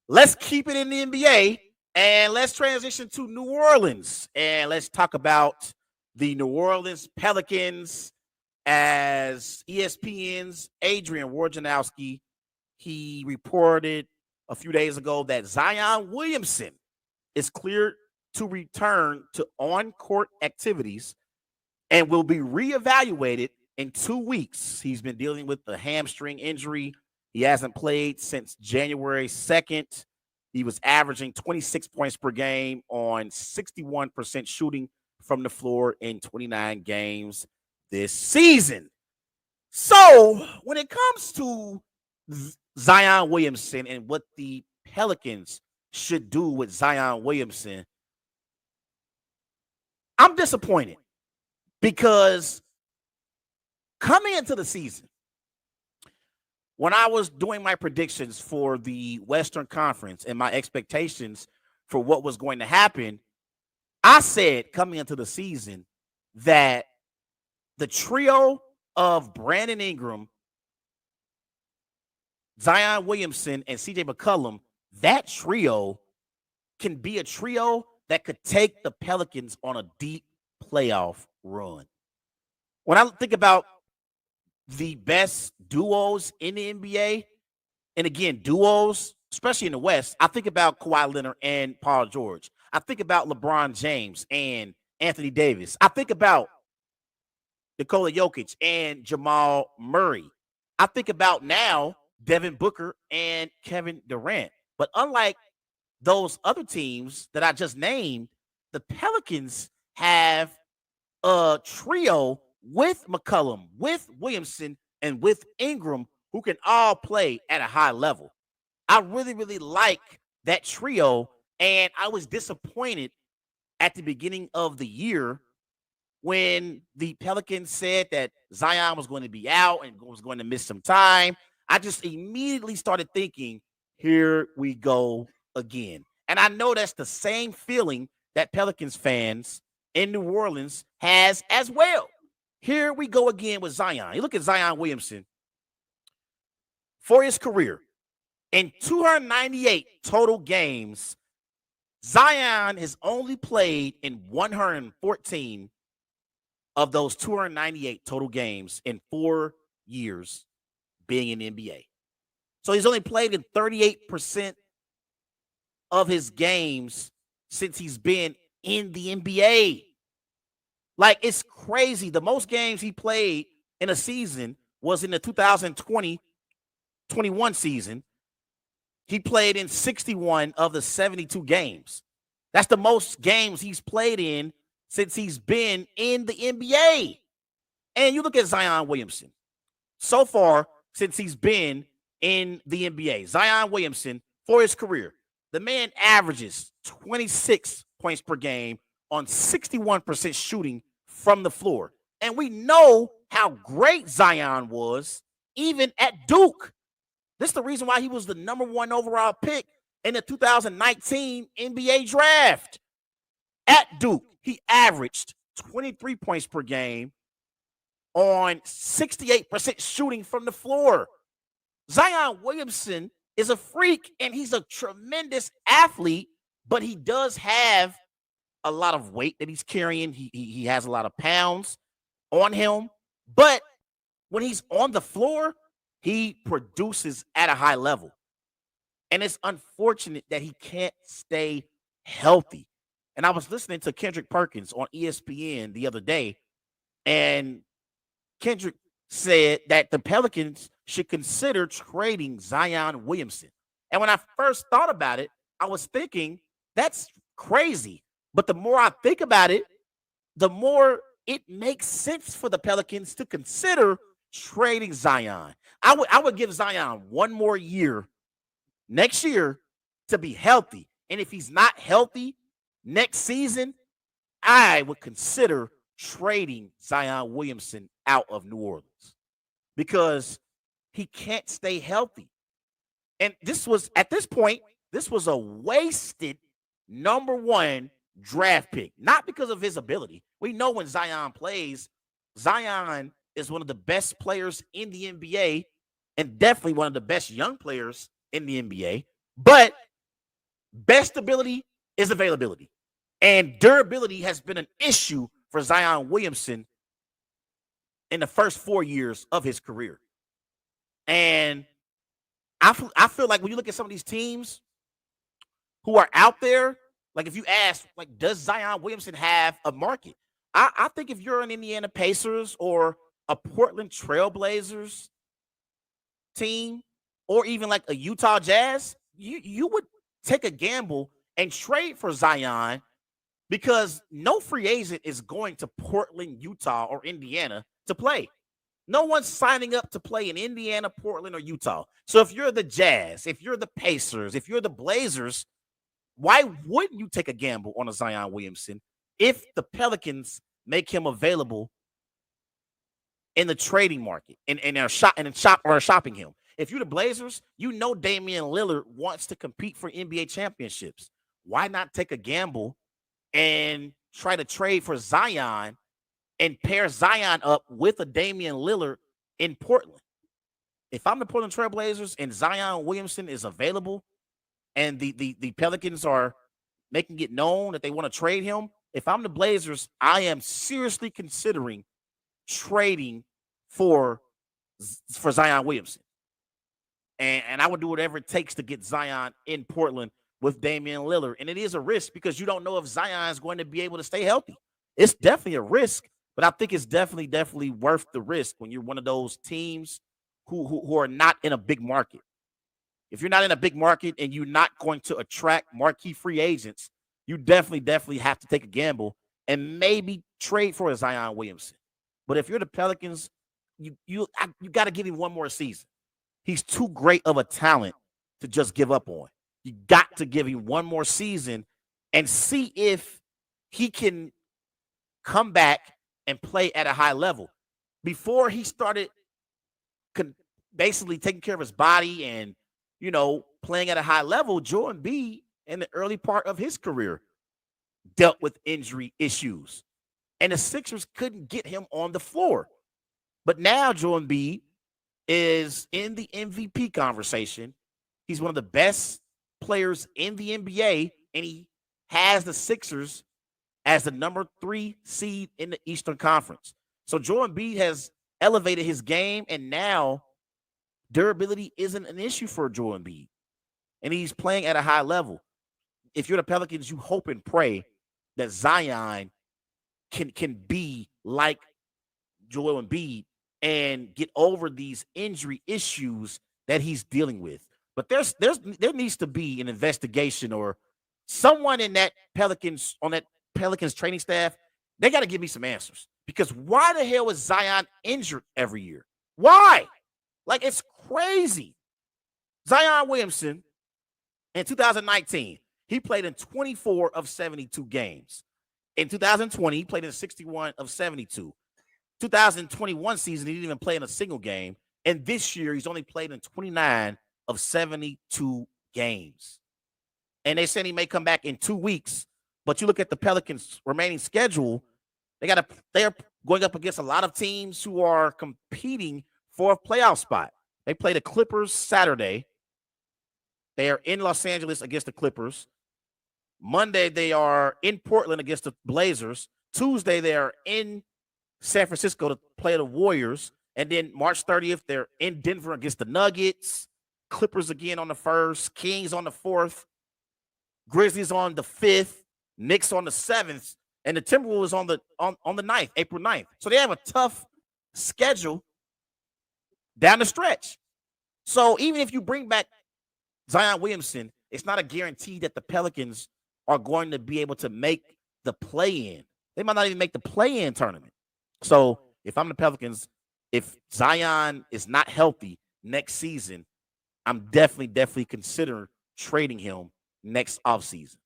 let's keep it in the NBA and let's transition to New Orleans. And let's talk about the New Orleans Pelicans as ESPN's Adrian Wojnarowski. He reported a few days ago that Zion Williamson is cleared to return to on-court activities and will be reevaluated in 2 weeks. He's been dealing with a hamstring injury. He hasn't played since January 2nd. He was averaging 26 points per game on 61% shooting from the floor in 29 games this season. So when it comes to Zion Williamson and what the Pelicans should do with Zion Williamson, I'm disappointed because coming into the season, when I was doing my predictions for the Western Conference and my expectations for what was going to happen, I said coming into the season that the trio of Brandon Ingram, Zion Williamson, and CJ McCollum, that trio can be a trio that could take the Pelicans on a deep playoff run. When I think about the best duos in the NBA, and again, duos, especially in the West, I think about Kawhi Leonard and Paul George. I think about LeBron James and Anthony Davis. I think about Nikola Jokic and Jamal Murray. I think about now Devin Booker and Kevin Durant. But unlike those other teams that I just named, the Pelicans have a trio with McCollum, with Williamson, and with Ingram who can all play at a high level. I really, really like that trio, and I was disappointed at the beginning of the year when the Pelicans said that Zion was going to be out and was going to miss some time. I just immediately started thinking, here we go again. And I know that's the same feeling that Pelicans fans in New Orleans has as well. Here we go again with Zion. You look at Zion Williamson for his career. In 298 total games, Zion has only played in 114 of those 298 total games in 4 years being in the NBA. So he's only played in 38% of his games since he's been in the NBA. Like, it's crazy. The most games he played in a season was in the 2020-21 season. He played in 61 of the 72 games. That's the most games he's played in since he's been in the NBA. And you look at Zion Williamson. So far, since he's been in the NBA, Zion Williamson, for his career, the man averages 26 points per game on 61% shooting from the floor. And we know how great Zion was even at Duke. This is the reason why he was the number 1 overall pick in the 2019 NBA draft. At Duke, he averaged 23 points per game on 68% shooting from the floor. Zion Williamson is a freak, and he's a tremendous athlete, but he does have a lot of weight that he's carrying. He has a lot of pounds on him. But when he's on the floor, he produces at a high level. And it's unfortunate that he can't stay healthy. And I was listening to Kendrick Perkins on ESPN the other day, and Kendrick said that the Pelicans should consider trading Zion Williamson. And when I first thought about it, I was thinking, that's crazy. But the more I think about it, the more it makes sense for the Pelicans to consider trading Zion. I would give Zion 1 more year next year to be healthy. And if he's not healthy next season, I would consider trading Zion Williamson out of New Orleans because he can't stay healthy. And this was, at this point, this was a wasted number 1 draft pick, not because of his ability. We know when Zion plays, Zion is one of the best players in the NBA and definitely one of the best young players in the NBA. But Best ability is availability. And durability has been an issue for Zion Williamson in the first 4 years of his career. And I feel like when you look at some of these teams who are out there, like if you ask, like, does Zion Williamson have a market? I think if you're an Indiana Pacers or a Portland Trailblazers team, or even like a Utah Jazz, you would take a gamble and trade for Zion because no free agent is going to Portland, Utah, or Indiana to play. No one's signing up to play in Indiana, Portland, or Utah. So if you're the Jazz, if you're the Pacers, if you're the Blazers, why wouldn't you take a gamble on a Zion Williamson if the Pelicans make him available in the trading market and are shopping him? If you're the Blazers, you know Damian Lillard wants to compete for NBA championships. Why not take a gamble and try to trade for Zion and pair Zion up with a Damian Lillard in Portland? If I'm the Portland Trailblazers and Zion Williamson is available and the Pelicans are making it known that they want to trade him, if I'm the Blazers, I am seriously considering trading for Zion Williamson. And I would do whatever it takes to get Zion in Portland with Damian Lillard. And it is a risk because you don't know if Zion is going to be able to stay healthy. It's definitely a risk, but I think it's definitely worth the risk when you're one of those teams who are not in a big market. If you're not in a big market and you're not going to attract marquee free agents, you definitely have to take a gamble and maybe trade for a Zion Williamson. But if you're the Pelicans, you got to give him one more season. He's too great of a talent to just give up on. You got to give him one more season and see if he can come back and play at a high level. Before he started basically taking care of his body and, playing at a high level, Joel Embiid in the early part of his career dealt with injury issues. And the Sixers couldn't get him on the floor. But now Joel Embiid is in the MVP conversation. He's one of the best players in the NBA, and he has the Sixers as the number 3 seed in the Eastern Conference. So Joel Embiid has elevated his game, and now durability isn't an issue for Joel Embiid, and he's playing at a high level. If you're the Pelicans, you hope and pray that Zion can be like Joel Embiid and get over these injury issues that he's dealing with. But there needs to be an investigation or someone in that Pelicans training staff. They got to give me some answers, because why the hell is Zion injured every year? Why? Like, it's crazy. Zion Williamson in 2019, he played in 24 of 72 games. In 2020, he played in 61 of 72. 2021 season, he didn't even play in a single game. And this year, he's only played in 29 of 72 games. And they said he may come back in 2 weeks. But you look at the Pelicans' remaining schedule, they're going up against a lot of teams who are competing for a playoff spot. They play the Clippers Saturday. They are in Los Angeles against the Clippers. Monday, they are in Portland against the Blazers. Tuesday, they are in San Francisco to play the Warriors. And then March 30th, they're in Denver against the Nuggets. Clippers again on the 1st. Kings on the 4th. Grizzlies on the 5th. Knicks on the 7th. And the Timberwolves on the 9th, April 9th. So they have a tough schedule down the stretch. So even if you bring back Zion Williamson, it's not a guarantee that the Pelicans are going to be able to make the play-in. They might not even make the play-in tournament. So if I'm the Pelicans, if Zion is not healthy next season, I'm definitely considering trading him next offseason.